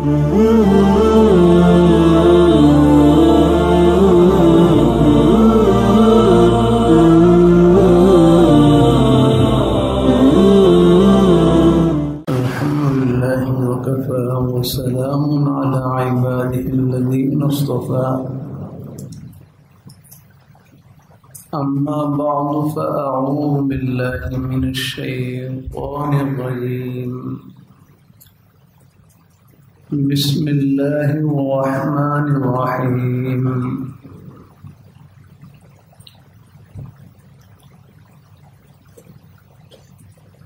وسلام على عباده الذين اصطفى أما بعد فأعوذ بالله من الشيطان الرجيم بسم الله الرحمن الرحيم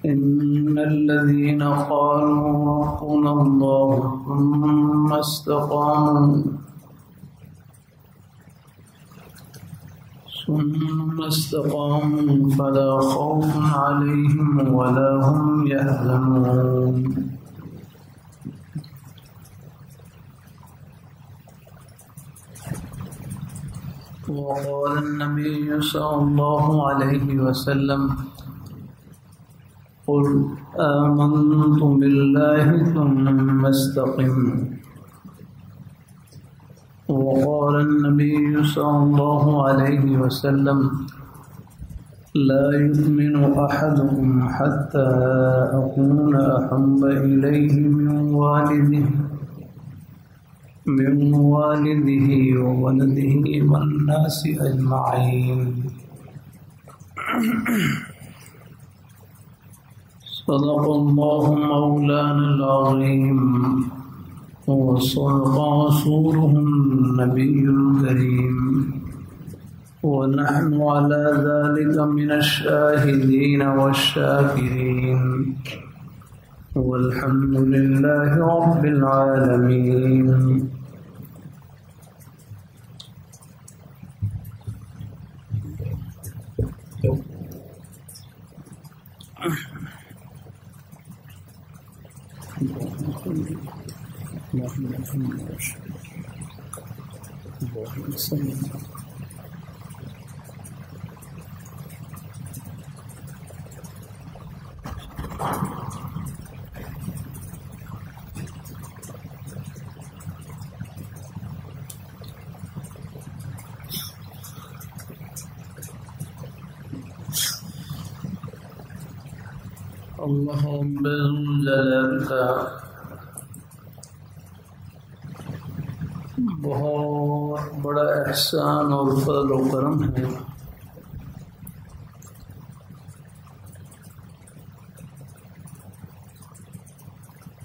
إن الذين قالوا ربنا الله ثم استقاموا فلا خوف عليهم ولا هم يحزنون وقال النبي صلى الله عليه وسلم قل آمنت بالله ثم استقم وقال النبي صلى الله عليه وسلم لا يؤمن أحدكم حتى أكون أحب إليه من والده وولده والناس أجمعين صدق الله مولانا العظيم وصدق رسوله النبي الكريم ونحن على ذلك من الشاهدين والشاكرين والحمد لله رب العالمين اللہ رب الجلال کا بہت بڑا احسان اور فضل و کرم ہے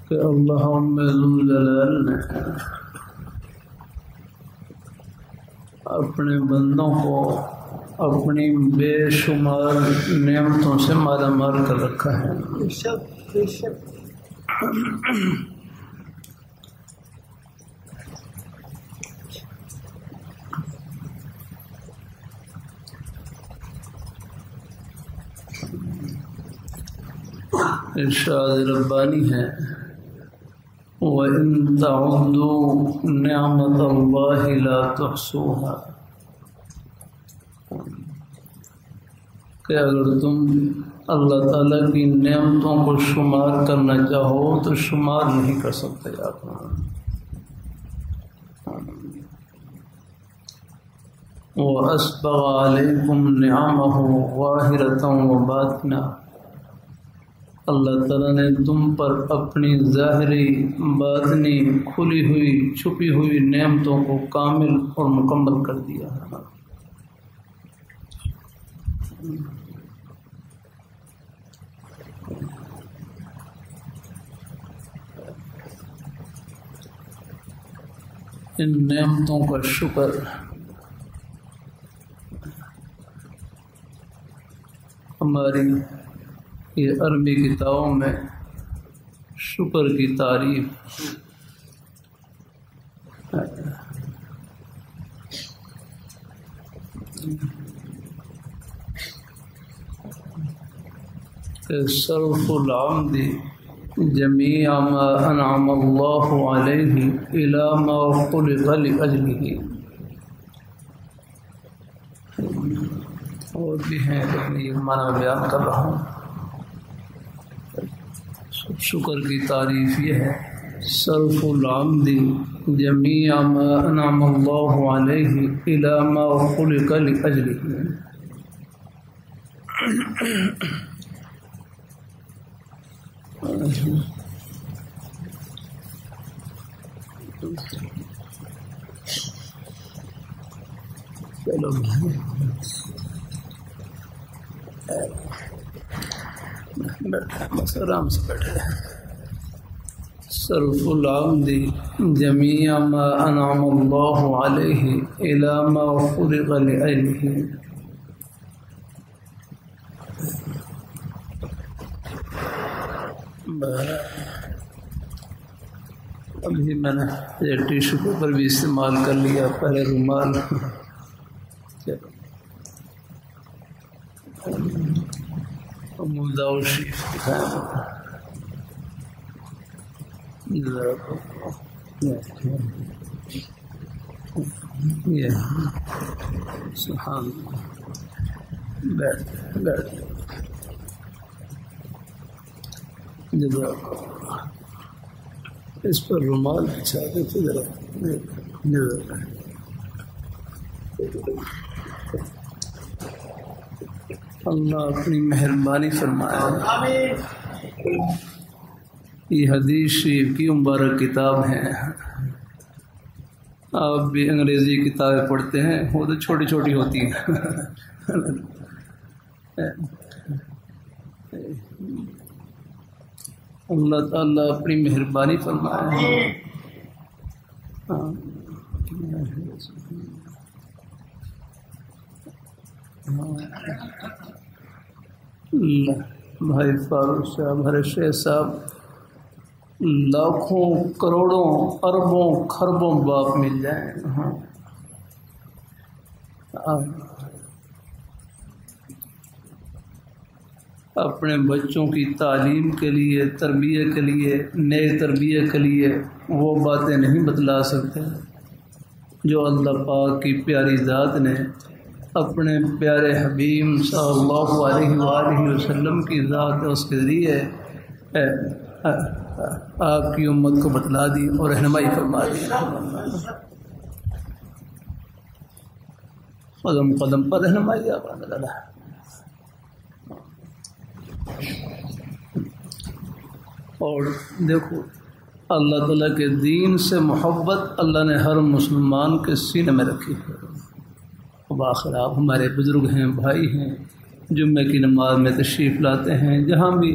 کہ اللہ رب الجلال نے اپنے بندوں کو اپنی بے شمار نعمتوں سے مالا مال کر رکھا ہے ارشاد ربانی ہے وَإِن تَعُدُّوا نِعْمَةَ اللَّهِ لَا تُحْصُوهَا کہ اگر تم اللہ تعالیٰ کی نعمتوں کو شمار کرنا چاہو تو شمار نہیں کر سکتے آپ وَأَسْبَغَ عَلَيْكُمْ نِعَمَهُ ظَاهِرَةً وَبَاطِنَةً اللہ تعالیٰ نے تم پر اپنی ظاہری باطنی کھلی ہوئی چھپی ہوئی نعمتوں کو کامل اور مکمل کر دیا ہے ان نعمتوں کا شکر ہماری یہ عربی کتابوں میں شکر کی تعریف کہ صرف العمد جميع ما انعم الله عليه الى ما خلق لاجله اور بھی ہیں لیکن یہ معنی بیان کر رہا ہوں شکر کی تعریف یہ ہے صرف العمد جميع ما أنعم الله عليه إلى ما خلق لأجله. بس آرام سے بیٹھے. صرف العمد جميع ما انعم الله عليه الى ما خلق لأجله. ابھی میں نے یہ ٹیشو پیپر بھی استعمال کر لیا، پہلے رومال. موضوع شریف سبحان بیٹھ اس پر رومال بچھا دیتے ذرا. اللہ اپنی مہربانی فرمائے. یہ حدیث شریف کی مبارک کتاب ہے. آپ بھی انگریزی کتابیں پڑھتے ہیں، وہ تو چھوٹی چھوٹی ہوتی ہیں. اللہ تعالیٰ اپنی مہربانی فرمائے. بھائی فاروق صاحب، ہر شیخ صاحب، لاکھوں کروڑوں اربوں خربوں باپ مل جائیں. اپنے بچوں کی تعلیم کے لیے، تربیت کے لیے، نئے تربیت کے لیے وہ باتیں نہیں بتلا سکتے جو اللہ پاک کی پیاری ذات نے اپنے پیارے حبیب صلی اللہ علیہ وآلہ وسلم کی ذات اس کے ذریعے آپ کی امت کو بتلا دی اور رہنمائی فرما دی. قدم قدم پر رہنمائی آپ نے. اور دیکھو اللہ تعالیٰ کے دین سے محبت اللہ نے ہر مسلمان کے سینے میں رکھی ہے. بآخر آپ ہمارے بزرگ ہیں، بھائی ہیں، جمعے کی نماز میں تشریف لاتے ہیں، جہاں بھی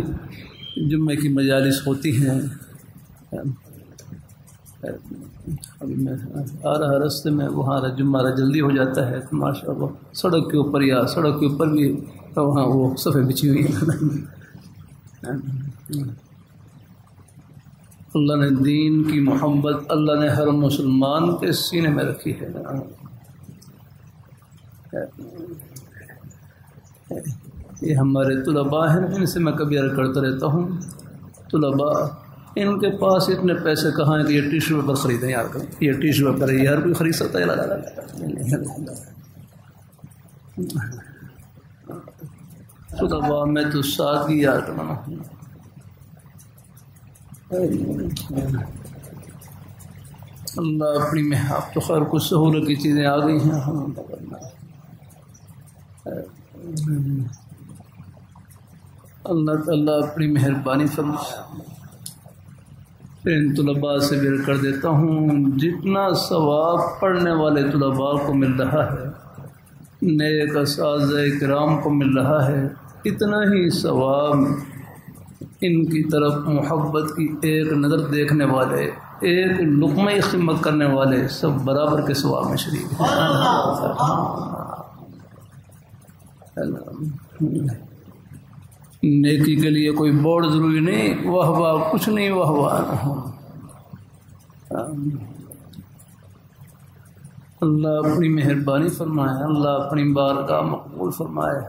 جمعے کی مجالس ہوتی ہیں. ابھی میں آ رہا راستے میں، وہاں جمعہ جلدی ہو جاتا ہے تو ماشاء اللہ سڑک کے اوپر یا سڑک کے اوپر بھی وہاں وہ صفحے بچھی ہوئی ہیں. اللہ نے دین کی محبت اللہ نے ہر مسلمان کے سینے میں رکھی ہے. یہ ہمارے طلباء ہیں، ان سے میں کبھی عرض کرتا رہتا ہوں، طلباء ان کے پاس اتنے پیسے کہاں ہیں کہ یہ ٹیشو پیپر خریدیں. یار یہ ٹیشو پیپر ہے، ہر کوئی خرید سکتا ہے. طلباء میں تو سادگی یاد کرنا. اللہ اپنی میں آپ تو خیر کچھ سہولت کی چیزیں آ گئی ہیں. اللہ تعالیٰ اپنی مہربانی فرمائے. ان طلباء سے بھی کر دیتا ہوں، جتنا ثواب پڑھنے والے طلباء کو مل رہا ہے، نیک اساتذہ کرام کو مل رہا ہے، اتنا ہی ثواب ان کی طرف محبت کی ایک نظر دیکھنے والے، ایک لقمہ خدمت کرنے والے سب برابر کے ثواب میں شریک ہیں. نیکی کے لیے کوئی بورڈ ضروری نہیں، واہ واہ کچھ نہیں، واہ واہ. اللہ اپنی مہربانی فرمائے، اللہ اپنی بارگاہ مقبول فرمائے.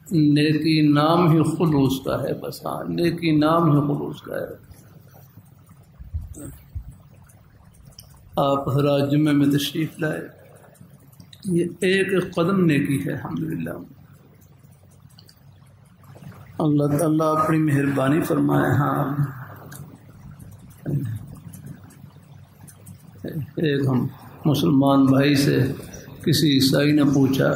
نیکی نام ہی خلوص کا ہے، بس. ہاں، نیکی نام ہی خلوص کا ہے. آپ ہر جمعے میں تشریف لائے، یہ ایک قدم نیکی ہے. الحمدللہ اللہ تعالیٰ اپنی مہربانی فرمائے. ہاں، ایک ہم مسلمان بھائی سے کسی عیسائی نے پوچھا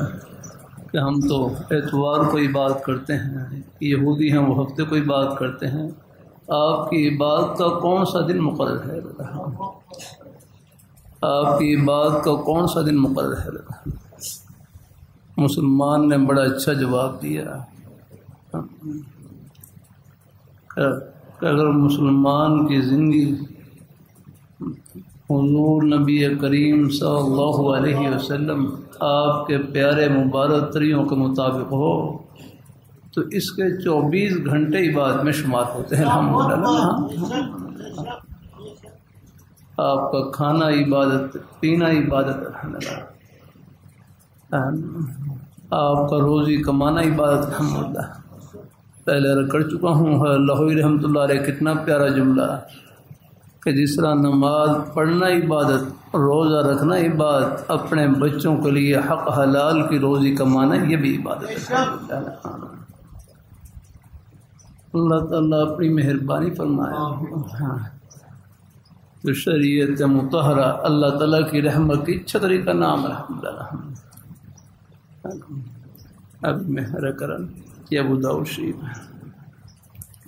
کہ ہم تو اتوار کو ہی بات کرتے ہیں، یہودی ہیں وہ ہفتے کو ہی بات کرتے ہیں، آپ کی عبادت کا کون سا دن مقرر ہے؟ آپ کی عبادت کا کون سا دن مقرر ہے؟ مسلمان نے بڑا اچھا جواب دیا کہ اگر مسلمان کی زندگی حضور نبی کریم صلی اللہ علیہ وسلم آپ کے پیارے مبارک تریوں کے مطابق ہو تو اس کے 24 گھنٹے عبادت میں شمار ہوتے ہیں۔ الحمدللہ آپ کا کھانا عبادت، پینا عبادت، الحمدللہ آپ کا روزی کمانا عبادت، الحمدللہ۔ پہلے کر چکا ہوں، لاہوری رحمۃ اللہ علیہ کتنا پیارا جملہ کہ جس طرح نماز پڑھنا عبادت، روزہ رکھنا عبادت، اپنے بچوں کے لیے حق حلال کی روزی کمانا یہ بھی عبادت ہے۔ اللہ تعالیٰ اپنی مہربانی فرمائے تو شریعت مطہرہ اللہ تعالیٰ کی رحمت کی چھتری کا نام الحمدللہ۔ اب میں کرن یہ ابو داؤد شریف،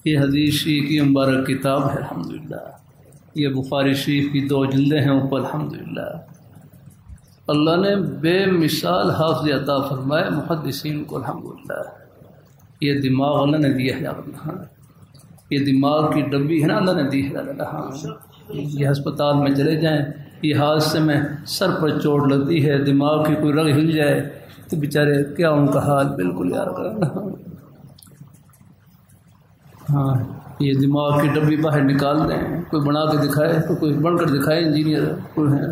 یہ حدیث شریف کی مبارک کتاب ہے الحمدللہ۔ یہ بخاری شریف کی 2 جلدیں ہیں اوپر الحمدللہ۔ اللہ نے بے مثال حافظ عطا فرمائے محدثین کو الحمدللہ۔ یہ دماغ اللہ نے دیا ہے، یہ دماغ کی ڈبی ہے نا اللہ نے دی ہے۔ یہ ہسپتال میں چلے جائیں، یہ حادثے میں سر پر چوٹ لگتی ہے، دماغ کی کوئی رگ ہل جائے تو بیچارے کیا ان کا حال بالکل یار کرنا۔ ہاں یہ دماغ کی ڈبی باہر نکال دیں، کوئی بنا کے دکھائے تو کوئی بن کر دکھائے، انجینئر کوئی ہے،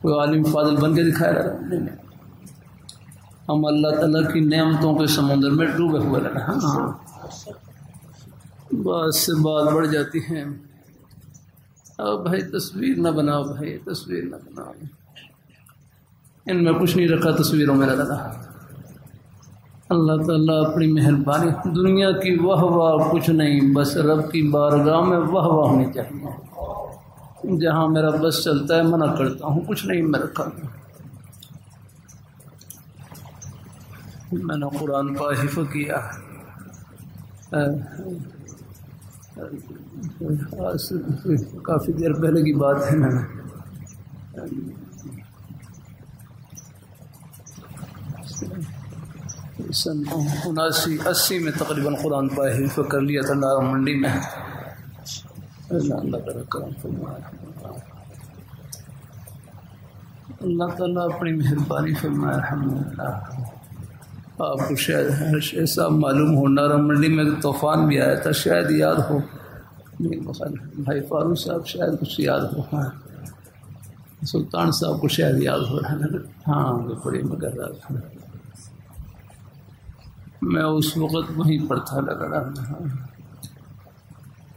کوئی عالم فاضل بن کے دکھائے رہا۔ ہم اللہ تعالیٰ کی نعمتوں کے سمندر میں ڈوبے ہوئے رہے۔ ہاں بات سے بات بڑھ جاتی ہیں۔ اب بھائی تصویر نہ بناؤ، بھائی تصویر نہ بناؤ، ان میں کچھ نہیں رکھا تصویروں میں رکھا۔ اللہ تعالیٰ اپنی مہربانی، دنیا کی واہ واہ کچھ نہیں، بس رب کی بارگاہ میں واہ واہ ہونی چاہیے۔ جہاں میرا بس چلتا ہے منع کرتا ہوں، کچھ نہیں میں رکھا۔ میں نے قرآن کا حفظ کیا، کافی دیر پہلے کی بات ہے، میں نے سن 79-80 میں تقریباً قرآن پاک حفظ کر لیا تھا نارا منڈی میں۔ اللہ تعالیٰ کرم فرمائے، اللہ تعالیٰ اپنی مہربانی فرمائے الحمدللہ۔ آپ کو شاید صاحب معلوم ہو، نارا منڈی میں طوفان بھی آیا تھا، شاید یاد ہو، بھائی فاروق صاحب شاید کچھ یاد ہو، ہاں سلطان صاحب کو شاید یاد ہو رہا ہے، ہاں بڑی مگر رہا تھا، میں اس وقت وہیں پر تھا، لگ رہا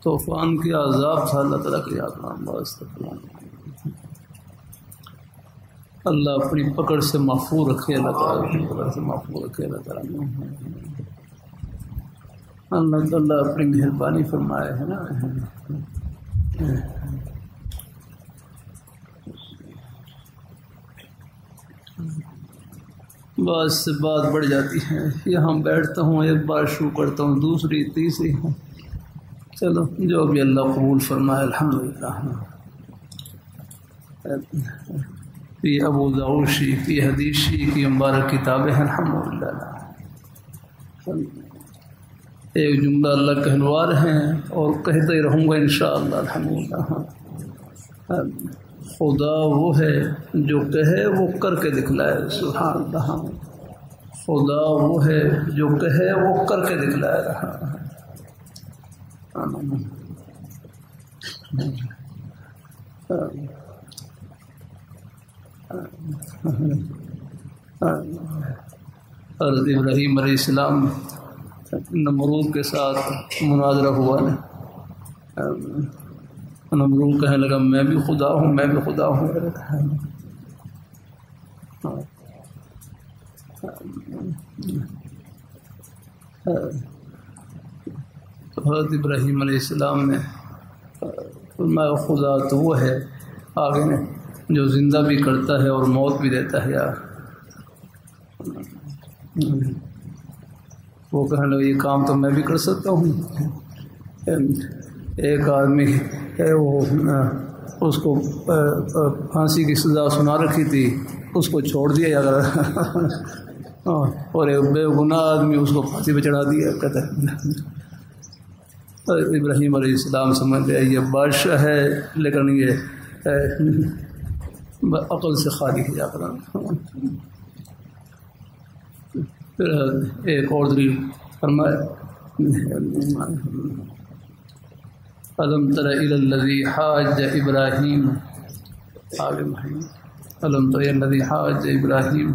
طوفان کے عذاب تھا، اللہ تعالیٰ کی یاد نام واسطہ۔ اللہ اپنی پکڑ سے محفوظ رکھے، اللہ تعالیٰ اپنی پکڑ سے محفوظ رکھے، اللہ تعالیٰ اللہ تعالیٰ اپنی مہربانی فرمائے ہے نا۔ بات سے بات بڑھ جاتی ہے، یہاں بیٹھتا ہوں، ایک بار شروع کرتا ہوں، دوسری تیسری، چلو جو بھی اللہ قبول فرمائے الحمدللہ۔ یہ ابو داؤد شریف کی حدیث شریف کی مبارک کتابیں ہیں الحمدللہ۔ ایک جملہ اللہ کہلوا رہے ہیں اور کہتے ہی رہوں گا انشاءاللہ الحمدللہ۔ خدا وہ ہے جو کہے وہ کر کے دکھلائے، سبحان اللہ۔ خدا وہ ہے جو کہے وہ کر کے دکھلائے رہا۔ حضرت ابراہیم علیہ السلام نمرود کے ساتھ مناظرہ ہوا نا، نمرود کہنے لگا میں بھی خدا ہوں، میں بھی خدا ہوں۔ تو حضرت ابراہیم علیہ السلام نے فرمایا خدا تو وہ ہے آگے نے جو زندہ بھی کرتا ہے اور موت بھی دیتا ہے یار. وہ کہنے لگے یہ کام تو میں بھی کر سکتا ہوں. ایک آدمی ہے وہ اس کو پھانسی کی سزا سنا رکھی تھی، اس کو چھوڑ دیا اگر اور ایک بے گناہ آدمی اس کو پھانسی پہ چڑھا دیا. کہتا ہے ابراہیم علیہ السلام سمجھ گئے یہ بادشاہ ہے لیکن یہ عقل سے خالی ہے. پھر ایک اور دلیل فرمایا الم تر الی الذی حاج ابراہیم الم تر الی الذی حاج ابراہیم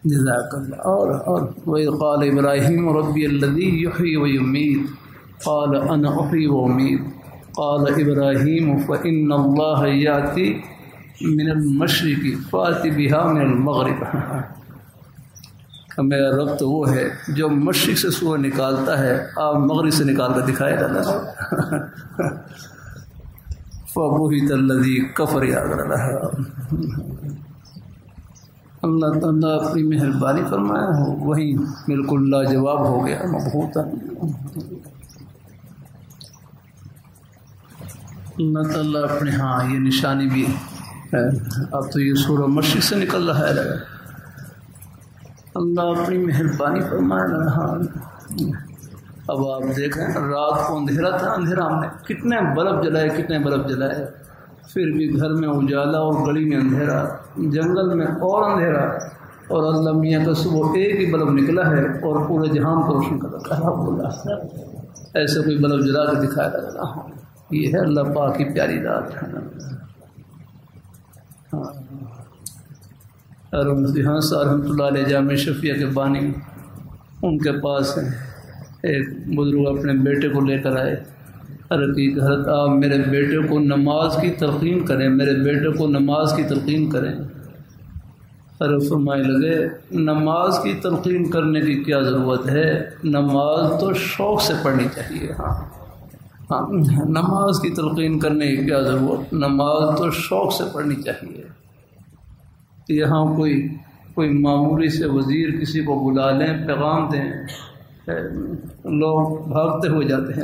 جزاک اللہ. اور وَإِذْ قَالَ إِبْرَاهِيمُ رَبِّيَ الَّذِي يُحْيِي وَيُمِيتُ قَالَ أَنَا أُحْيِي وَأُمِيتُ قَالَ إِبْرَاهِيمُ فَإِنَّ اللَّهَ يَأْتِي مِنَ الْمَشْرِقِ فَأْتِ بِهَا مِنَ الْمَغْرِبِ. میرا رب تو وہ ہے جو مشرق سے سورج نکالتا ہے، آپ مغرب سے نکال کر دکھائے گا. فَبُهِتَ الَّذِي كَفَرَ. اللہ تعالیٰ اپنی مہربانی فرمایا ہو وہی بالکل لاجواب ہو گیا مبہوت. اللہ تعالیٰ اپنے ہاں یہ نشانی بھی ہے. اب تو یہ سورہ مشرق سے نکل رہا ہے لگا. اللہ اپنی مہربانی فرمایا رہا. اب آپ دیکھیں رات کو اندھیرا تھا، اندھیرا ہم نے کتنے بلب جلائے پھر بھی گھر میں اجالا اور گلی میں اندھیرا، جنگل میں اور اندھیرا، اور اللہ میاں کا صبح ایک ہی بلب نکلا ہے اور پورے جہان کو روشن کر رکھا ہے. ایسے کوئی بلب جلا کے دکھایا رہا. یہ ہے اللہ پاک کی پیاری ذات. رحمۃ اللہ علیہ جامع شفیہ کے بانی ان کے پاس ایک بزرگ اپنے بیٹے کو لے کر آئے. حضرت آپ میرے بیٹے کو نماز کی تلقین کریں، حضرت فرمائے لگے نماز کی تلقین کرنے کی کیا ضرورت ہے، نماز تو شوق سے پڑھنی چاہیے. ہاں نماز کی تلقین کرنے کی کیا ضرورت، نماز تو شوق سے پڑھنی چاہیے. یہاں کوئی معمولی سے وزیر کسی کو بلا لیں، پیغام دیں، لوگ بھاگتے ہوئے جاتے ہیں.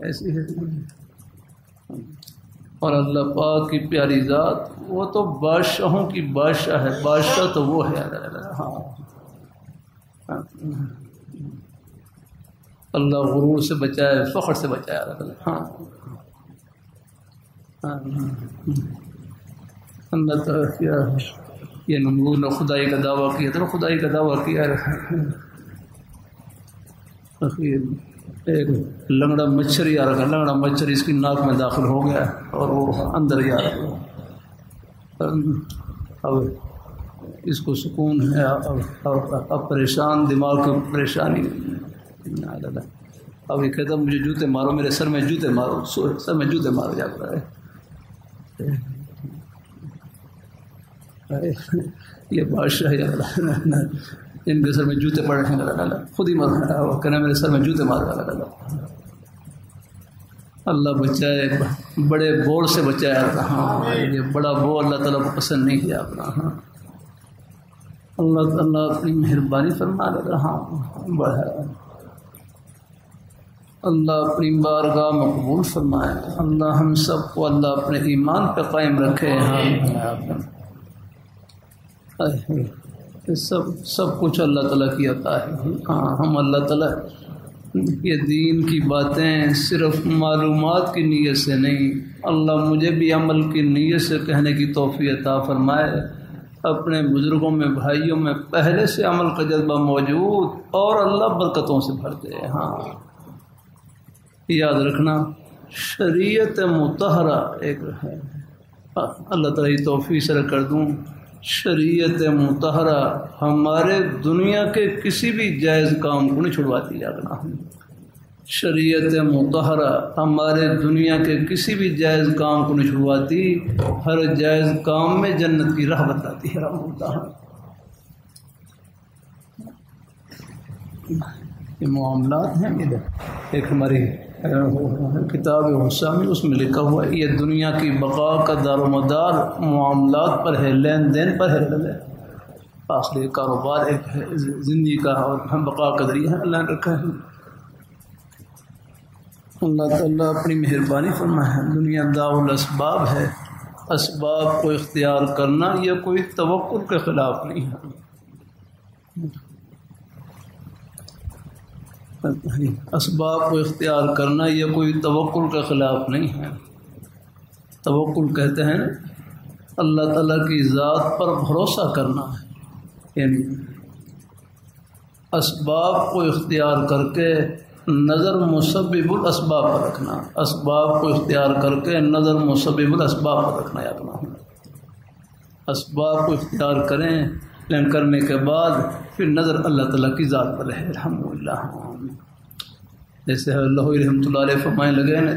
ایسی ہے. اور اللہ پاک کی پیاری ذات وہ تو بادشاہوں کی بادشاہ ہے، بادشاہ تو وہ ہے. اللہ غرور سے بچائے، فخر سے بچائے. اللہ تعالیٰ یہ نمرود نے خدائی کا دعویٰ کیا تھا، خدائی کا دعویٰ کیا. ایک لنگڑا مچھر آ رہا، لنگڑا مچھر اس کی ناک میں داخل ہو گیا اور وہ اندر جا رہا. اب اس کو سکون ہے، اب پریشان، دماغ کی پریشانی. اب یہ کہتا مجھے جوتے مارو، میرے سر میں جوتے مارو، سر میں جوتے مارو جاتا ہے. یہ بادشاہ ان کے سر میں جوتے پڑ رہے ہیں، خود ہی مار کہنا میرے سر میں جوتے مار. اللہ بچائے، بڑے بور سے بچایا. ہاں یہ بڑا بور اللہ تعالیٰ کو پسند نہیں کیا اپنا. ہاں اللہ تعالیٰ اپنی مہربانی فرما رہا. ہاں بڑھا اللہ اپنی بارگاہ مقبول فرمائے. اللہ ہم سب کو اللہ اپنے ایمان پہ قائم رکھے. سب کچھ اللہ تعالیٰ کی عطا ہے. ہاں ہم اللہ تعالیٰ یہ دین کی باتیں صرف معلومات کی نیت سے نہیں، اللہ مجھے بھی عمل کی نیت سے کہنے کی توفیق عطا فرمائے. اپنے بزرگوں میں، بھائیوں میں پہلے سے عمل کا جذبہ موجود اور اللہ برکتوں سے بھر دے. ہاں یاد رکھنا شریعت مطہرہ ایک ہے، اللہ تعالیٰ توفیق سے کر دوں. شریعت مطہرہ ہمارے دنیا کے کسی بھی جائز کام کو نہیں چھڑواتی. شریعت مطہرہ ہمارے دنیا کے کسی بھی جائز کام کو نہیں چھڑواتی، ہر جائز کام میں جنت کی راہ بتاتی ہے رحمۃ اللہ۔ یہ معاملات ہیں، ایک ہماری کتاب حسامی اس میں لکھا ہوا ہے یہ دنیا کی بقا کا دار و مدار معاملات پر ہے، لین دین پر ہے، آخری کاروبار ایک ہے زندگی کا اور ہم بقا کا ذریعہ ہے اللہ نے رکھا ہے۔ اللہ تعالیٰ اپنی مہربانی فرمائے ہے، دنیا دار الاسباب ہے، اسباب کو اختیار کرنا یہ کوئی توکل کے خلاف نہیں ہے، اسباب کو اختیار کرنا یہ کوئی توکل کے خلاف نہیں ہے۔ توکل کہتے ہیں اللہ تعالیٰ کی ذات پر بھروسہ کرنا ہے، یعنی اسباب کو اختیار کر کے نظر مسبب الاسباب پر رکھنا، اسباب کو اختیار کر کے نظر مسبب الاسباب پر رکھنا یا اپنا اسباب کو اختیار کریں لیکن کرنے کے بعد پھر نظر اللہ تعالیٰ کی ذات پر رہے الحمدللہ۔ جیسے اللہ رحمۃ اللہ علیہ فرمائے لگے نا،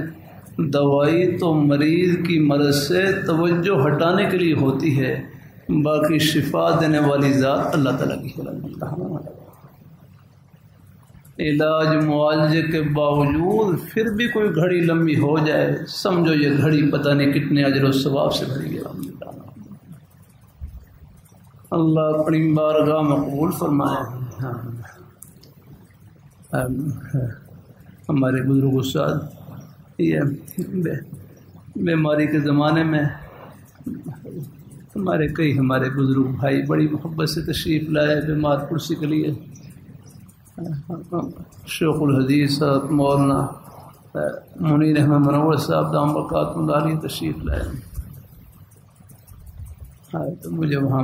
دوائی تو مریض کی مرض سے توجہ ہٹانے کے لیے ہوتی ہے، باقی شفا دینے والی ذات اللہ تعالیٰ کی ہے۔ علاج معالجے کے باوجود پھر بھی کوئی گھڑی لمبی ہو جائے، سمجھو یہ گھڑی پتہ نہیں کتنے اجر و ثواب سے بھری ہے۔ اللہ اپنی بارگاہ میں قبول فرمائے۔ ہمارے بزرگ استاد یہ بیماری کے زمانے میں ہمارے بزرگ بھائی بڑی محبت سے تشریف لائے بیمار کرسی کے لیے، شیخ الحدیث صاحب مولانا منیر احمد منور صاحب دام برکات اللہ علیہ تشریف لائے۔ تو مجھے وہاں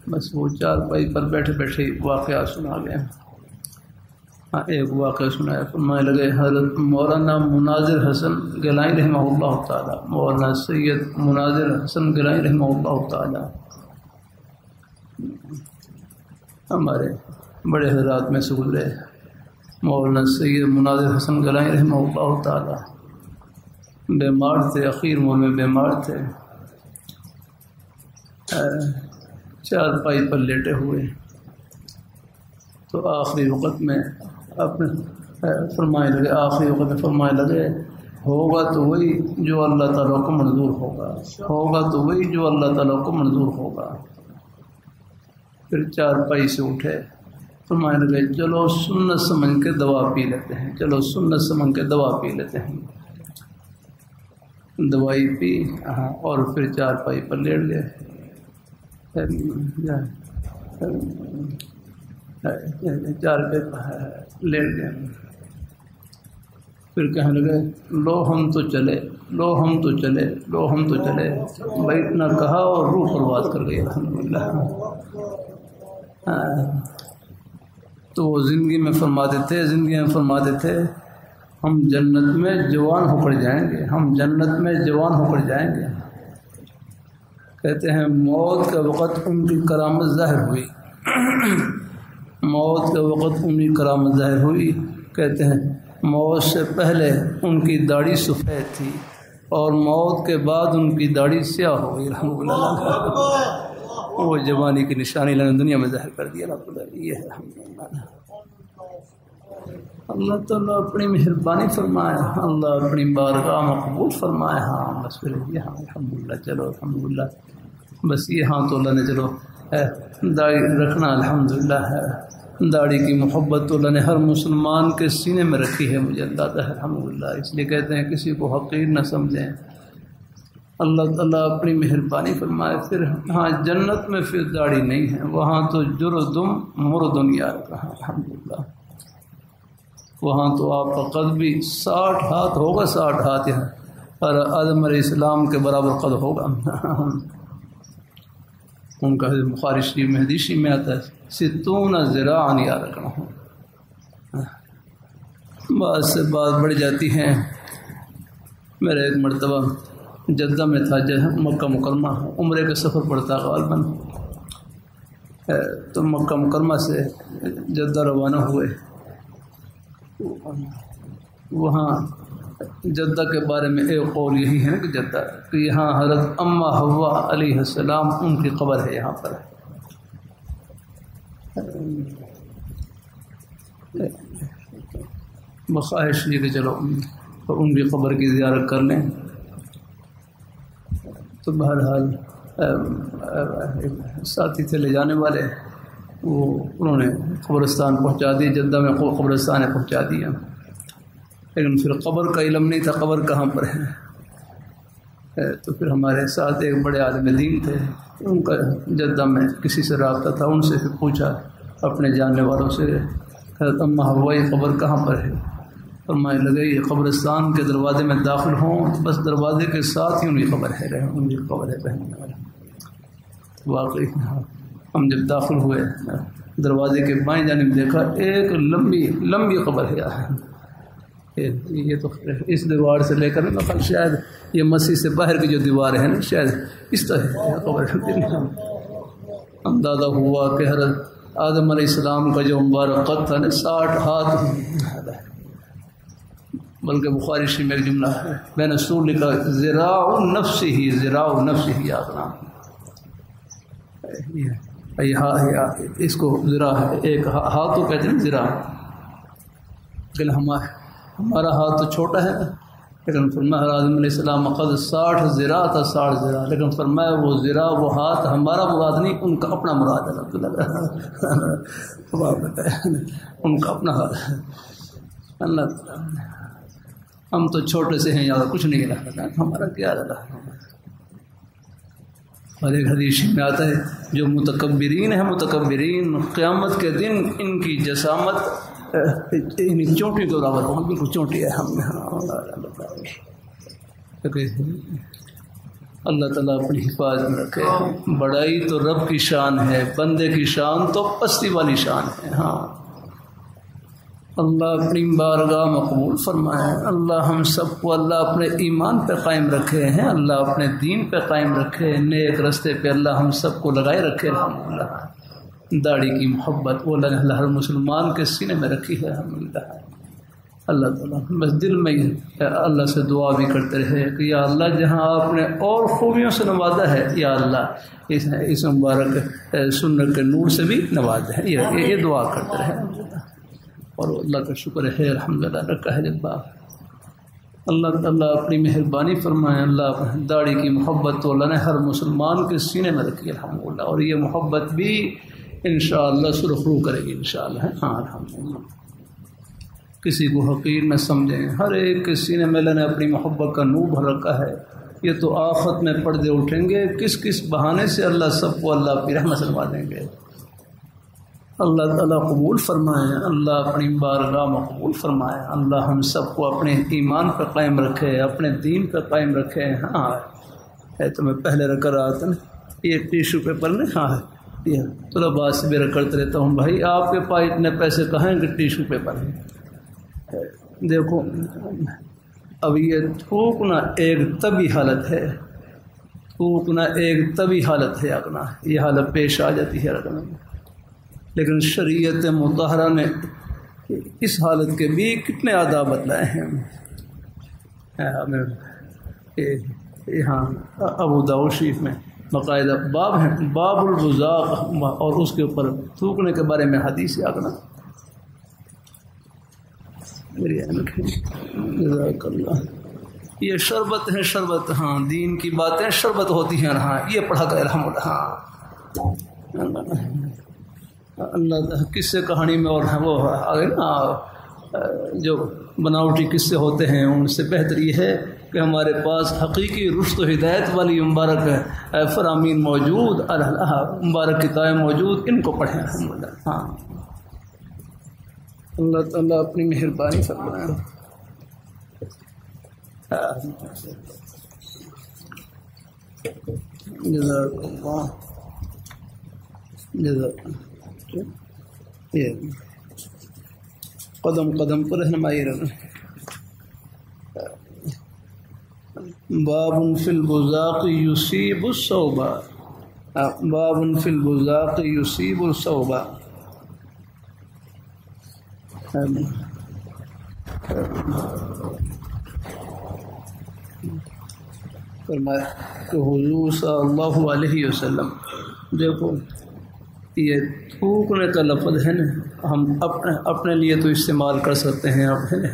بس وہ چارپائی پر بیٹھے بیٹھے واقعہ سنا گئے۔ ایک واقعہ سنایا، فرمانے لگے حضرت مولانا مناظر حسن گیلانی رحمہ اللہ تعالیٰ، مولانا سید مناظر حسن گیلانی رحمہ اللہ تعالیٰ ہمارے بڑے حضرات میں سے گزرے، مولانا سید مناظر حسن گیلانی رحمہ اللہ تعالیٰ بیمار تھے، اخیر عمر میں بیمار تھے، چارپائی پر لیٹے ہوئے، تو آخری وقت میں فرمائے لگے ہوگا تو وہی جو اللہ تعالیٰ کو منظور ہوگا، ہوگا تو وہی جو اللہ تعالیٰ کو منظور ہوگا۔ پھر چارپائی سے اٹھے، فرمائے لگے چلو سنت سمجھ کے دوا پی لیتے ہیں، چلو سنت سمجھ کے دوا پی لیتے ہیں۔ دوائی پی اور پھر چارپائی پر لیٹ گئے، چارپائی پر لیٹ گئے، پھر کہنے لگے لو ہم تو چلے، لو ہم تو چلے، لو ہم تو چلے، بیٹھنا کہا اور روح پرواز کر گئی الحمدللہ۔ تو وہ زندگی میں فرماتے تھے ہم جنت میں جوان ہو کر جائیں گے، ہم جنت میں جوان ہو کر جائیں گے۔ کہتے ہیں موت کا وقت ان کی کرامت ظاہر ہوئی، موت کے وقت ان کی کرامت ظاہر ہوئی۔ کہتے ہیں موت سے پہلے ان کی داڑھی سفید تھی اور موت کے بعد ان کی داڑھی سیاہ ہو گئی الحمدللہ۔ وہ جوانی کی نشانی اللہ نے دنیا میں ظاہر کر دیا الحمدللہ۔ یہ ہے الحمدللہ، اللہ تعالیٰ اپنی مہربانی فرمائے، اللہ اپنی بارگاہ میں قبول فرمائے۔ ہاں بس پھر یہاں الحمدللہ، چلو الحمدللہ، بس یہاں تو اللہ نے چلو داڑھی رکھنا الحمدللہ ہے، داڑھی کی محبت تو اللہ نے ہر مسلمان کے سینے میں رکھی ہے، مجھے اندازہ ہے الحمدللہ۔ اس لیے کہتے ہیں کسی کو حقیر نہ سمجھیں، اللہ تعالیٰ اپنی مہربانی فرمائے۔ پھر ہاں جنت میں پھر داڑھی نہیں ہے، وہاں تو جردم مردن یار کہا الحمدللہ، وہاں تو آپ کا قد بھی 60 ہاتھ ہوگا، 60 ہاتھ ہے، اور آدم علیہ السلام کے برابر قد ہوگا۔ ان کا بخاری شریف میں حدیث میں آتا ہے 60 ذراعا یا رکھنا ہوں۔ بعد سے بات بڑھ جاتی ہیں۔ میرا ایک مرتبہ جدہ میں تھا، مکہ مکرمہ عمرے کا سفر پڑتا غالباً، تو مکہ مکرمہ سے جدہ روانہ ہوئے وہاں جدہ کے بارے میں ایک قول یہی ہے کہ جدہ کہ یہاں حضرت اماں حوا علیہ السلام ان کی قبر ہے یہاں پر. بخواہش یہ کہ چلو ان کی قبر کی زیارت کر لیں. تو بہرحال ساتھی تھے لے جانے والے، وہ انہوں نے قبرستان پہنچا دی، جدہ میں قبرستان پہنچا دیا، لیکن پھر قبر کا علم نہیں تھا قبر کہاں پر ہے. تو پھر ہمارے ساتھ ایک بڑے عالم دین تھے، ان کا جدہ میں کسی سے رابطہ تھا، ان سے پھر پوچھا اپنے جاننے والوں سے حضرت اماں حوا یہ قبر کہاں پر ہے. فرمانے لگے یہ قبرستان کے دروازے میں داخل ہوں تو بس دروازے کے ساتھ ہی ان کی قبر ہے، ان کی قبر ہے بہننے والا. واقعی ہم جب داخل ہوئے دروازے کے بائیں جانب دیکھا ایک لمبی قبر ہے. یہ تو اس دیوار سے لے کر شاید یہ مسجد سے باہر کی جو دیوار ہے نا شاید اس طرح قبر. اندازہ ہوا کہ حضرت آدم علیہ السلام کا جو مبارک قد تھا نا 60 ہاتھ، بلکہ بخاری شریف میں ایک جملہ ہے میں نے سور لکھا ذراع نفسہ یادنا، اس کو ذراع ہے، ایک ہاتھ تو کہتے ہیں ذراع، لیکن ہمارا ہاتھ تو چھوٹا ہے، لیکن فرمایا آدم علیہ السلام قد 60 ذراع تھا، 60 ذراع، لیکن فرمایا وہ ذراع وہ ہاتھ ہمارا مراد نہیں، ان کا اپنا مراد ہے. ان کا اپنا ہاتھ ہے. اللہ ہم تو چھوٹے سے ہیں یار کچھ نہیں رہا، ہمارا کیا رہا. اور ایک حدیث میں آتا ہے جو متکبرین ہیں، متکبرین قیامت کے دن ان کی جسامت چونٹی کے برابر ہوں، بالکل چونٹی ہے ہم. اللہ تعالیٰ اپنی حفاظت میں رکھے. بڑائی تو رب کی شان ہے، بندے کی شان تو پستی والی شان ہے. ہاں اللہ اپنی بارگاہ مقبول فرمائے. اللہ ہم سب کو اللہ اپنے ایمان پہ قائم رکھے ہیں، اللہ اپنے دین پہ قائم رکھے، نیک رستے پہ اللہ ہم سب کو لگائے رکھے. الحمدللہ داڑھی کی محبت وہ اللہ ہر مسلمان کے سینے میں رکھی ہے. الحمدللہ اللہ تعالیٰ بس دل میں اللہ سے دعا بھی کرتے رہے کہ یا اللہ جہاں آپ نے اور خوبیوں سے نوازا ہے یا اللہ اس مبارک سنت کے نور سے بھی نوازا ہے. یہ دعا کرتے رہے اور اللہ کا شکر ہے الحمدللہ رکھا ہے. جب اللہ تعالیٰ اپنی مہربانی فرمائے. اللہ داڑھی کی محبت تو اللہ نے ہر مسلمان کے سینے میں رکھی الحمدللہ، اور یہ محبت بھی انشاءاللہ سرخرو کرے گی انشاءاللہ. ہاں الحمدللہ کسی کو حقیر نہ سمجھیں، ہر ایک کے سینے میں اللہ نے اپنی محبت کا نور بھر رکھا ہے. یہ تو آفت میں پردے اٹھیں گے، کس کس بہانے سے اللہ سب کو اللہ اپنی رحمت سلوا دیں گے. اللہ تعالیٰ قبول فرمائے، اللہ اپنی بارگاہ میں قبول فرمائے. اللہ ہم سب کو اپنے ایمان پہ قائم رکھے، اپنے دین پہ قائم رکھے. ہاں ہے تو میں پہلے رکھ رہا تھا نا یہ ٹیشو پیپر نے. ہاں یہ طلباء سے بھی کرتے رہتا ہوں بھائی آپ کے پاس اتنے پیسے کہاں ہیں کہ ٹیشو پیپر ہیں. دیکھو اب یہ تھوکنا ایک طبی حالت ہے، تھوکنا ایک طبی حالت ہے اپنا، یہ حالت پیش آ جاتی ہے رکھنا. لیکن شریعت مطہرہ نے اس حالت کے بھی کتنے آداب بتلائے ہیں. یہاں ابو داؤد شریف میں باقاعدہ باب ہیں، باب البزاق، اور اس کے اوپر تھوکنے کے بارے میں حدیث آگنا. جزاک اللہ. یہ شربت ہے شربت. ہاں دین کی باتیں شربت ہوتی ہیں. ہاں یہ پڑھا کر الحمدللہ. ہاں اللہ قصے کہانی میں اور وہ آگے نا جو بناوٹی قصے ہوتے ہیں ان سے بہتر یہ ہے کہ ہمارے پاس حقیقی رشد و ہدایت والی مبارک فرامین موجود، مبارک کتابیں موجود، ان کو پڑھیں الحمدللہ. ہاں اللہ تعالیٰ اپنی مہربانی فرمائے. جزاک اللہ. جزاک یہ قدم قدم پر رہنمائی رہنا. باب فی البزاق یصیب الصوب، باب فی البزاق یصیب الصوب. فرمایا کہ حضور صلی اللہ علیہ وسلم، دیکھو یہ تھوکنے کا لفظ ہے نا، ہم اپنے لیے تو استعمال کر سکتے ہیں اپنے،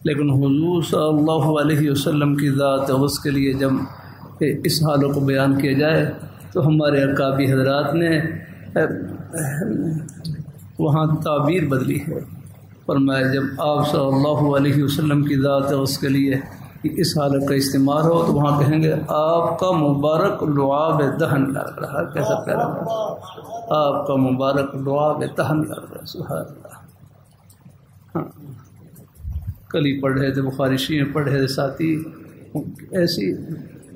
لیکن حضور صلی اللہ علیہ وسلم کی ذات ہے، اس کے لیے جب اس حالوں کو بیان کیا جائے تو ہمارے اکابی حضرات نے وہاں تعبیر بدلی ہے۔ فرمایا جب آپ صلی اللہ علیہ وسلم کی ذات ہے، اس کے لیے اس حالت کا استعمال ہو تو وہاں کہیں گے آپ کا مبارک لعاب دہن لگ رہا ہے۔ کیسا کہہ رہا ہے؟ آپ کا مبارک لعاب دہن لگ رہا ہے۔ سبحان اللہ۔ ہاں، کل ہی پڑھ رہے تھے، بخاری شریف میں پڑھ رہے تھے ساتھی، ایسی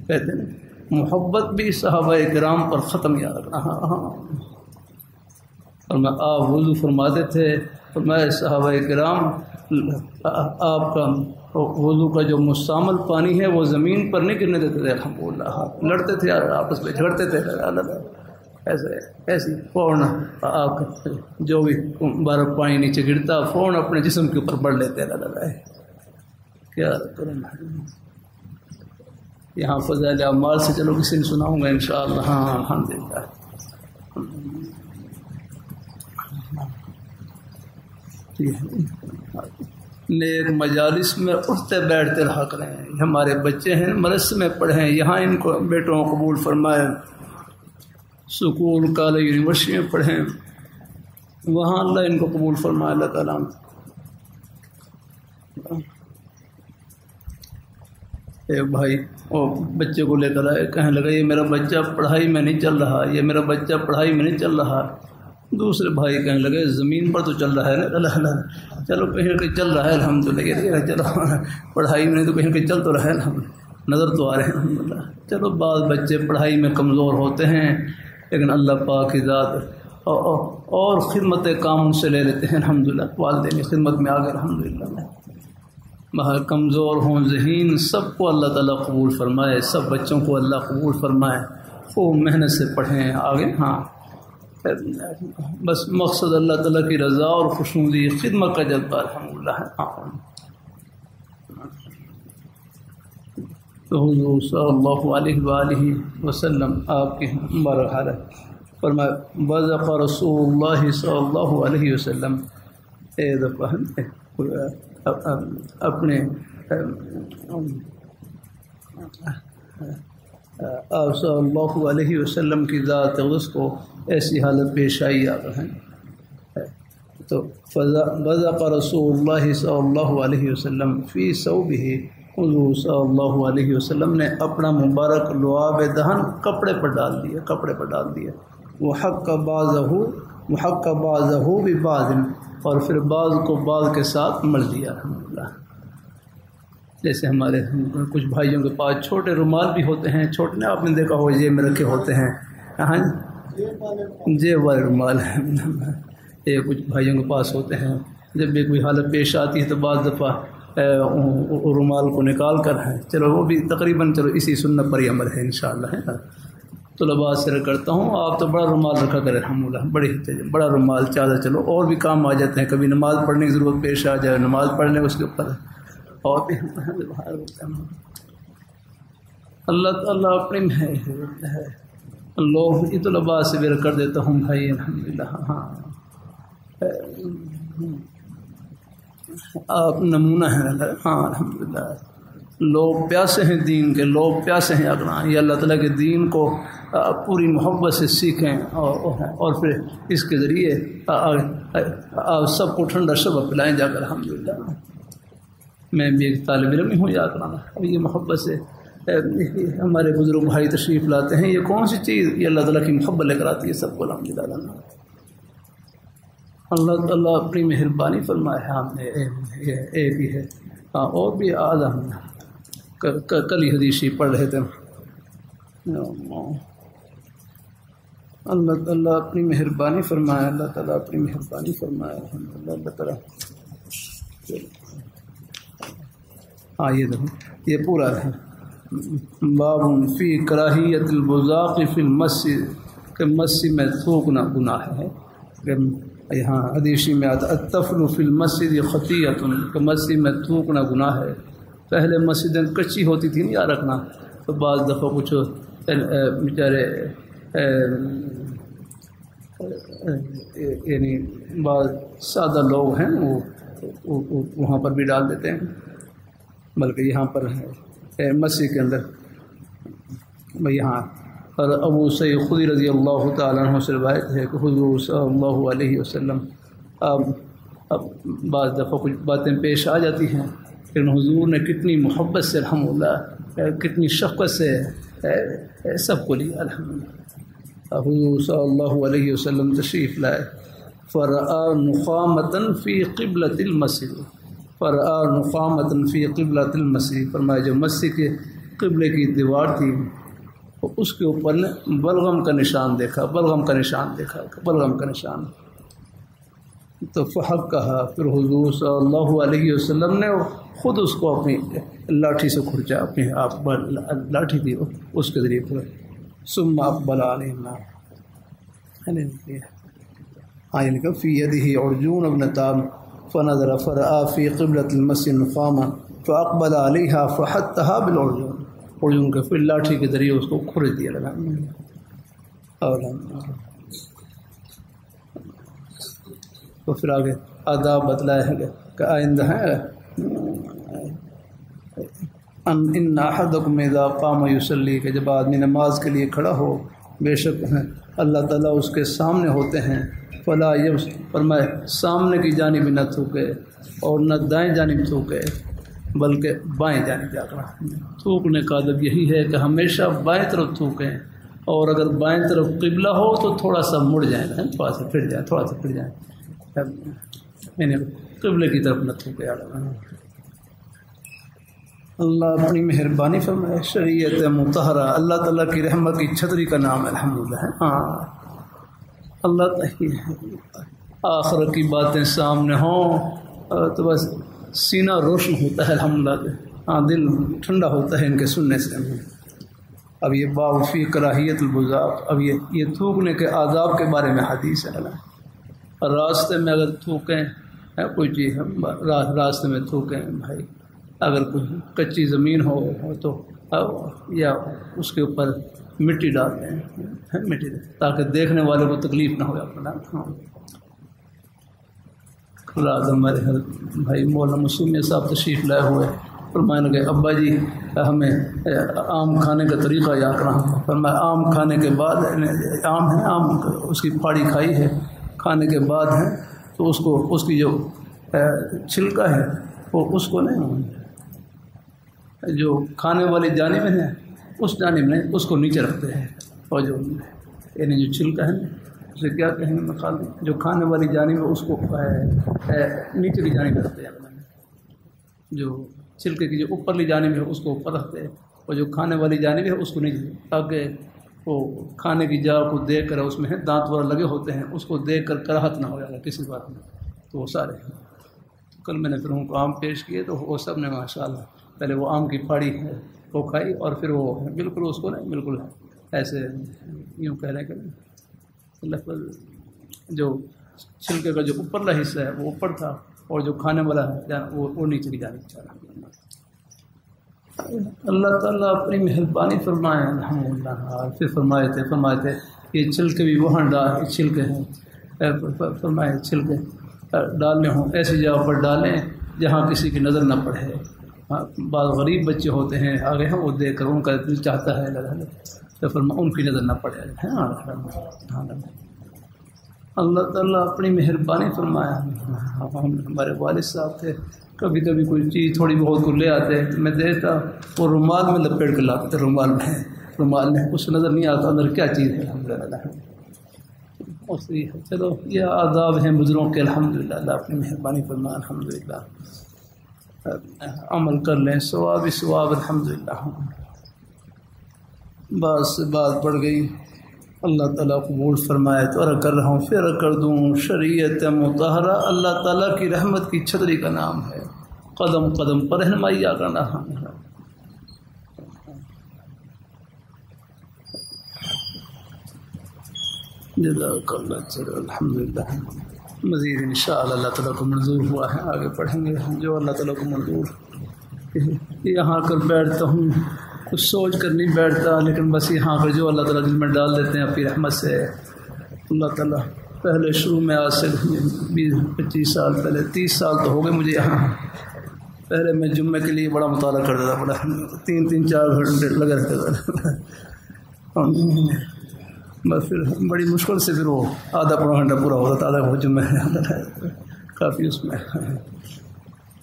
کہتے ہیں محبت بھی صحابہ کرام پر ختم یاد رکھنا۔ ہاں، اور میں آپ وضو فرماتے تھے، اور میں صحابہ کرام آپ کا وضو کا جو مستعمل پانی ہے وہ زمین پر نہیں گرنے دیتے تھے، الحمدللہ، لڑتے تھے آپس میں، جھگڑتے تھے، ایسے فوراً آپ جو بھی بارہ پانی نیچے گرتا فوراً اپنے جسم کے اوپر بڑھ لیتے۔ کیا کروں، یہاں فضائل اعمال سے چلو کسی نے سناؤں گا انشاءاللہ۔ ہاں الحمدللہ۔ نیک مجالس میں اٹھتے بیٹھتے رہا کریں، ہمارے بچے ہیں مدرسے میں پڑھیں، یہاں ان کو بیٹوں کو قبول فرمائیں، سکول کالج یونیورسٹی میں پڑھیں، وہاں اللہ ان کو قبول فرمائے، اللہ تعالیٰ۔ ایک بھائی وہ بچے کو لے کر آئے، کہنے لگا یہ میرا بچہ پڑھائی میں نہیں چل رہا، یہ میرا بچہ پڑھائی میں نہیں چل رہا۔ دوسرے بھائی کہنے لگے زمین پر تو چل رہا ہے نا، اللہ چلو کہیں کہ چل رہا ہے الحمدللہ، یہ چلو پڑھائی میں نہیں تو کہیں کہ چل تو رہا ہے نا، نظر تو آ رہے ہیں الحمدللہ۔ چلو بعض بچے پڑھائی میں کمزور ہوتے ہیں، لیکن اللہ پاک کی ذات اور خدمت کام ان سے لے لیتے ہیں الحمدللہ، والدین کی خدمت میں آ گئے الحمدللہ۔ باہر کمزور ہوں ذہین سب کو اللہ تعالیٰ قبول فرمائے، سب بچوں کو اللہ قبول فرمائے، خوب محنت سے پڑھیں آگے۔ ہاں بس مقصد اللہ تعالیٰ کی رضا اور خوشنودی خدمت کا جذبہ الحمدللہ ہے۔ تو حضور صلی اللہ علیہ وآلہ وسلم آپ کی مبارک حالت فرمایا بذق رسول اللہ صلی اللہ علیہ وسلم، ایک دفعہ اپنے آپ صلی اللہ علیہ وسلم کی ذات اقدس کو ایسی حالت پیش آئی آ رہے ہیں، تو بذق رسول اللہ صلی اللہ علیہ وسلم فی ثوبہ، حضور صلی اللہ علیہ وسلم نے اپنا مبارک لعاب دہن کپڑے پر ڈال دیا، وحق بعضہ ببعض، اور پھر بعض کو بعض کے ساتھ مل دیا الحمدللہ۔ جیسے ہمارے کچھ بھائیوں کے پاس چھوٹے رومال بھی ہوتے ہیں، چھوٹے آپ نے دیکھا ہو جیب میں رکھے ہوتے ہیں، ہاں جیب والے رومال ہیں، یہ کچھ بھائیوں کے پاس ہوتے ہیں، جب بھی کوئی حالت پیش آتی ہے تو بعض دفعہ رومال کو نکال کر ہے، چلو وہ بھی تقریباً چلو اسی سنت پر ہی عمل ہے انشاءاللہ، ہے نا۔ طلباء سے کرتا ہوں آپ تو بڑا رومال رکھا کریں الحمدللہ، بڑا رومال چادر، چلو اور بھی کام آ جاتے ہیں، کبھی نماز پڑھنے کی ضرورت پیش آ جائے نماز پڑھ لیں اس کے اوپر، اور بھی اللہ تعالیٰ اپنی ہے لوگ طلباء سے بھی کر دیتا ہوں بھائی الحمدللہ۔ ہاں آپ نمونہ ہیں، ہاں الحمدللہ، لوگ پیاسے ہیں دین کے، لوگ پیاسے ہیں اگنا، یہ اللہ تعالیٰ کے دین کو پوری محبت سے سیکھیں اور پھر اس کے ذریعے آپ سب کو ٹھنڈا شربت پلائیں جا کر الحمدللہ۔ میں بھی ایک طالب علم ہوں، یاد رکھنا، اب یہ محبت سے ہمارے بزرگ بھائی تشریف لاتے ہیں، یہ کون سی چیز یہ اللہ تعالیٰ کی محبت لے کر آتی ہے سب کو الحمدللہ۔ اللہ تعالیٰ اپنی مہربانی فرمائے، ہم نے ایک بھی ہے، ہاں اور بھی آدھا کل ہی حدیثی پڑھ رہے تھے، اللہ تعالیٰ اپنی مہربانی فرمائے، اللہ تعالیٰ اپنی مہربانی فرمائے الحمدللہ، اللہ تعالیٰ۔ ہاں یہ دیکھو یہ پورا ہے، باب فی کراہیت البزاق فی المسجد، کہ مسجد میں تھوکنا گناہ ہے، کہ یہاں حدیث میں آتا الطفل فی المسجد خطیۃ، کہ مسجد میں تھوکنا گناہ ہے۔ پہلے مسجدیں کچی ہوتی تھیں یا رکھنا، تو بعض دفعہ کچھ بیچارے یعنی بعض سادہ لوگ ہیں وہ وہاں پر بھی ڈال دیتے ہیں، بلکہ یہاں پر ہے مسجد کے اندر یہاں۔ اور ابو سعید خدری رضی اللہ تعالیٰ عنہ سے روایت ہے کہ حضور صلی اللہ علیہ وسلم اب بعض دفعہ کچھ باتیں پیش آ جاتی ہیں، لیکن حضور نے کتنی محبت سے رحمہ اللہ، کتنی شفقت سے سب کو لیا الحمدللہ۔ حضور صلی اللہ علیہ وسلم تشریف لائے، فرآ نخامۃ فی قبلۃ المسجد، فرآ نخامۃ فی قبلۃ المسجد، فرمایا جو مسجد کے قبلے کی دیوار تھی اس کے اوپر نے بلغم کا نشان دیکھا، بلغم کا نشان دیکھا، بلغم کا نشان۔ تو فحق کہا، پھر حضور صلی اللہ علیہ وسلم نے خود اس کو اپنی لاٹھی سے کھرچا، اپنی آپ لاٹھی تھی اس کے ذریعے پھر ثم اقبل علیہ ہاں فی یدہ عرجون بن تام فنظر فرآ فی قبلۃ المسجد نخامہ فاقبل علیہا فحطھا بالعرجون، عرجون کے پھر لاٹھی کے ذریعے اس کو کھرچ دیا لگا۔ اور تو پھر آگے آداب بتلایا ہے کہ آئندہ ہے ان احدکم اذا قام یصلی، کہ جب آدمی نماز کے لیے کھڑا ہو، بے شک اللہ تعالیٰ اس کے سامنے ہوتے ہیں، فلا یبس، فرمائے سامنے کی جانب نہ تھوکے اور نہ دائیں جانب تھوکے بلکہ بائیں جانب جا کر۔ تھوکنے کا ادب یہی ہے کہ ہمیشہ بائیں طرف تھوکیں، اور اگر بائیں طرف قبلہ ہو تو تھوڑا سا مڑ جائیں، تھوڑا سا پھر جائیں، تھوڑا سا پھر جائیں، یعنی قبلے کی طرف نہ تھوکے۔ اللہ اپنی مہربانی فرمائے۔ شریعت مطہرہ اللہ تعالیٰ کی رحمت کی چھتری کا نام الحمدللہ ہے۔ ہاں اللہ آخرت کی باتیں سامنے ہوں تو بس سینہ روشن ہوتا ہے الحمدللہ، ہاں دل ٹھنڈا ہوتا ہے ان کے سننے سے۔ اب یہ باب فی کراہیت البزاق، اب یہ تھوکنے کے آداب کے بارے میں حدیث ہے۔ راستے میں اگر تھوکیں کوئی چیز، راستے میں تھوکیں بھائی، اگر کوئی کچی زمین ہو تو یا اس کے اوپر مٹی ڈال دیں، مٹی دیں تاکہ دیکھنے والے کو تکلیف نہ ہو اپنا۔ رات ہمارے بھائی مولانا مسلم صاحب تشریف لائے ہوئے، فرمانے کہ ابا جی ہمیں آم کھانے کا طریقہ یاد رہا، فرمایا آم کھانے کے بعد آم ہے، آم اس کی پھاڑی کھائی ہے، کھانے کے بعد ہے تو اس کی جو چھلکا ہے وہ اس کو نہیں، جو کھانے والی جانب ہے اس جانب میں اس کو نیچے رکھتے ہیں، اور جو یعنی جو چھلکا ہے اسے کیا کہیں گے مقال، جو کھانے والی جانب ہے اس کو نیچے کی جانب رکھتے ہیں، جو چھلکے کی جو اوپرلی جانب ہے اس کو اوپر رکھتے ہیں، اور جو کھانے والی جانب ہے اس کو نیچے، تاکہ وہ کھانے کی جگہ کو دیکھ کر، اس میں دانت وغیرہ لگے ہوتے ہیں، اس کو دیکھ کر کراہت نہ ہو جائے کسی بات میں، تو وہ سارے کل میں نے پھر ان کو آم پیش کیے تو وہ سب نے ماشاءاللہ پہلے وہ آم کی پھاڑی ہے وہ کھائی، اور پھر وہ بالکل اس کو نہیں، بالکل ایسے یوں کہہ رہے کہ لفظ جو چھلکے کا جو اوپرلا حصہ ہے وہ اوپر تھا، اور جو کھانے والا ہے وہ نیچے کی جانب چلا۔ اللہ تعالیٰ اپنی مہربانی فرمائے الحمدللہ۔ پھر فرمائے تھے یہ چھلکے بھی وہاں چھلکے ہیں، فرمائے چھلکے ڈالنے ہوں ایسی جگہ پر ڈالیں جہاں کسی کی نظر نہ پڑے۔ بعض غریب بچے ہوتے ہیں آگے ہیں، وہ دیکھ کر ان کا دل چاہتا ہے لگانے، تو ان کی نظر نہ پڑے۔ اللہ تعالیٰ اپنی مہربانی فرمایا۔ ہمارے والد صاحب تھے، کبھی کبھی کوئی چیز تھوڑی بہت کو لے آتے، میں دیکھتا وہ رومال میں لپیٹ کے لاتے تھے، رومال میں کچھ نظر نہیں آتا اندر کیا چیز ہے الحمدللہ۔ چلو یہ آداب ہیں بزرگوں کے الحمدللہ، اللہ اپنی مہربانی فرمائے الحمدللہ، عمل کر لیں، ثواب ہی ثواب الحمدللہ۔ بات سے بات بڑھ گئی، اللہ تعالیٰ قبول فرمائے تو عرض کر رہا ہوں، پھر کر دوں۔ شریعت مطہرہ اللہ تعالیٰ کی رحمت کی چھتری کا نام ہے، قدم قدم پر رہنمائی آ کرنا ہے۔ جزاک اللہ خیر، الحمدللہ۔ مزید انشاءاللہ اللہ تعالیٰ کو منظور ہوا ہے آگے پڑھیں گے جو اللہ تعالیٰ کو منظور۔ یہاں کر بیٹھتا ہوں کچھ سوچ کر نہیں بیٹھتا، لیکن بس یہاں پر جو اللہ تعالیٰ دل میں ڈال دیتے ہیں اپنی رحمت سے اللہ تعالیٰ۔ پہلے شروع میں آج سے 20-25 سال پہلے 30 سال تو ہو گئے مجھے یہاں۔ پہلے میں جمعے کے لیے بڑا مطالعہ کرتا تھا، بڑا 3-4 گھنٹے لگے رہتے تھے، بس پھر بڑی مشکل سے پھر وہ آدھا پونا گھنٹہ پورا ہوتا تھا، آدھا جمعے کافی اس میں،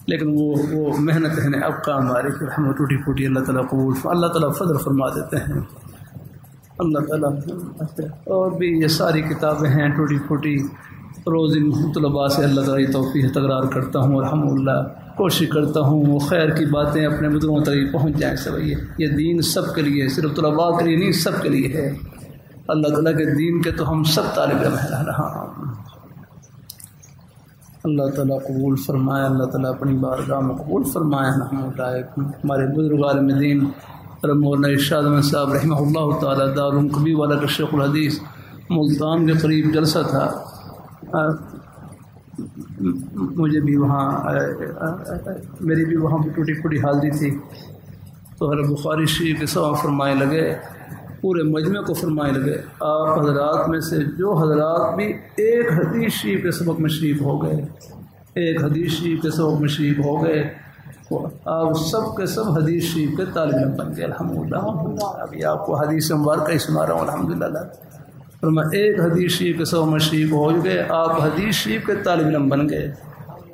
لیکن وہ محنت ہے اب کام آ رہی ہے، ہم ٹوٹی پھوٹی اللہ تعالیٰ قبول، اللہ تعالیٰ فضل فرما دیتے ہیں اللہ تعالیٰ۔ اور بھی یہ ساری کتابیں ہیں ٹوٹی پھوٹی، روز ان طلباء سے اللہ تعالیٰ کی توفیق تکرار کرتا ہوں، الحمدللہ کوشش کرتا ہوں وہ خیر کی باتیں اپنے بزرگوں تک پہنچ جائیں۔ سب یہ دین سب کے لیے، صرف طلباء کے لیے نہیں، سب کے لیے ہے۔ اللہ تعالیٰ کے دین کے تو ہم سب طالب علم ہیں۔ اللہ تعالیٰ قبول فرمائے، اللہ تعالیٰ اپنی بارگاہ میں قبول فرمائے۔ ہمارے بزرگ عالم دین مولانا ارشاد احمد صاحب رحمہ اللہ تعالیٰ دارالقبی والا کا شیخ الحدیث، ملتان کے قریب جلسہ تھا، مجھے بھی وہاں میری بھی وہاں ٹوٹی پھوٹی حاضری تھی، تو حضرت بخاری شریف کے سوا فرمائے لگے، پورے مجمع کو فرمائے لگے، آپ حضرات میں سے جو حضرات بھی ایک حدیث شریف کے سبق میں شریف ہو گئے، ایک حدیث شریف کے سبق میں شریف ہو گئے، آپ سب کے سب حدیث شریف کے طالب علم بن گئے الحمدللہ۔ ابھی آپ کو حدیث مبارکہ ہی سنا رہا ہوں الحمدللہ۔ اور میں ایک حدیث شریف کے سبق میں شریف ہو گئے، آپ حدیث شریف کے طالب علم بن گئے،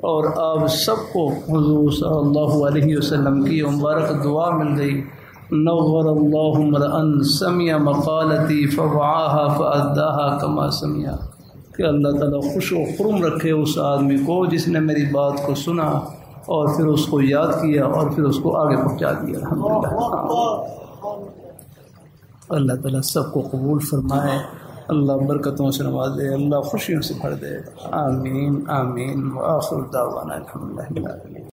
اور آپ سب کو حضور صلی اللہ علیہ وسلم کی مبارک دعا مل گئی، نور اللہ امرأ سمع مقالتی فوعاها فأداها کما سمع، کہ اللہ تعالیٰ خوش و خرم رکھے اس آدمی کو جس نے میری بات کو سنا اور پھر اس کو یاد کیا اور پھر اس کو آگے پہنچا دیا الحمدللہ۔ اللہ تعالیٰ سب کو قبول فرمائے، اللہ برکتوں سے نوازے، اللہ خوشیوں سے بھر دے، آمین آمین۔ وآخر دعوانا الحمدللہ۔